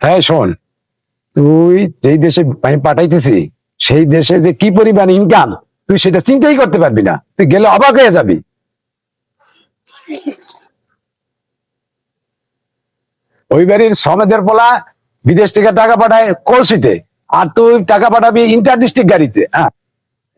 হ্যাঁ শোন, তুই যেই দেশে আমি পাঠাইতেছি সেই দেশে যে কি পরিমাণ ইনকাম তুই সেটা চিন্তাই করতে পারবি না, তুই গেলে অবাক হয়ে যাবি। ওই বাড়ির সমেতের পোলা বিদেশ থেকে টাকা পাঠায় কলসিতে, আর তুই টাকা পাঠাবি ইন্টার ডিস্ট্রিক্ট গাড়িতে।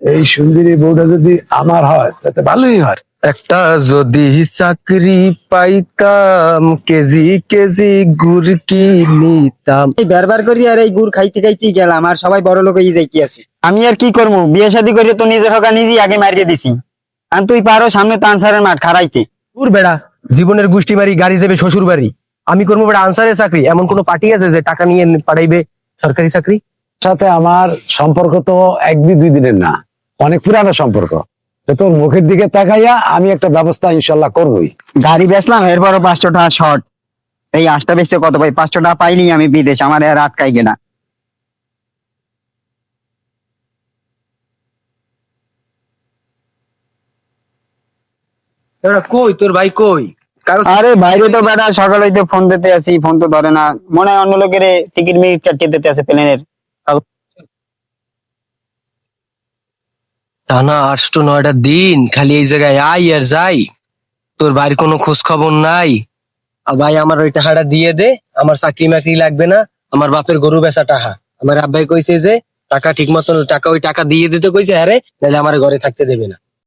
এই সুন্দরী বউটা যদি আমার হয় তাতে ভালোই হয়। একটা যদি চাকরি পাইতাম, কেজি কেজি গুড় কি নিতাম। এই বারবার করি আর এই গুড় খাইতে খাইতে গেলাম, আর সবাই বড় লোক হয়ে যাইতে আছে। আমি আর কি করবো, বিয়ে শাদী করে তো নিজের হকা নিজেই আগে মারিয়ে দিছি। আর তুই পারো সামনে তো আনসারের মাঠ খারাইতে। তোর বেড়া জীবনের গুষ্টি মারি গাড়ি যাবে শ্বশুর বাড়ি, আমি করবো বেড়া আনসারের চাকরি? এমন কোন পার্টি আছে যে টাকা নিয়ে পাঠাইবে সরকারি চাকরি? সাথে আমার সম্পর্ক তো একদিন দুই দিনের না, অনেক পুরানো সম্পর্ক। তো তোর মুখের দিকে তাকাইয়া আমি একটা ব্যবস্থা ইনশাল্লাহ করবোই। গাড়ি বেচলাম, এরপরও 500 টাকা শর্ট। এই আশটা বেচতে কত পাই? 500 টাকা পাইনি আমি বিদেশ, আমার আর আটকাই গেনা। কই তোর ভাই কই? আরে বাইরে তো বেটা সকাল হইতে ফোন দিতে আছি, ফোন তো ধরে না। মনে হয় অন্য লোকের টিকিট মিনিট কাটিয়ে দিতে আছে প্লেনের। টানা 8-9টা দিন খালি এই জায়গায় আই আর যাই, তোর বাড়ির কোনো খোঁজ খবর নাই। আর ভাই আমার ওই টাকাটা দিয়ে দে, আমার চাকরি মাকরি লাগবে না, আমার বাপের গরু বেচা টাকা। আমার আব্বাই কইছে যে টাকা ঠিক মতন টাকা ওই টাকা দিয়ে দিতে কইছে, আরে নাহলে আমার ঘরে থাকতে দেবে না।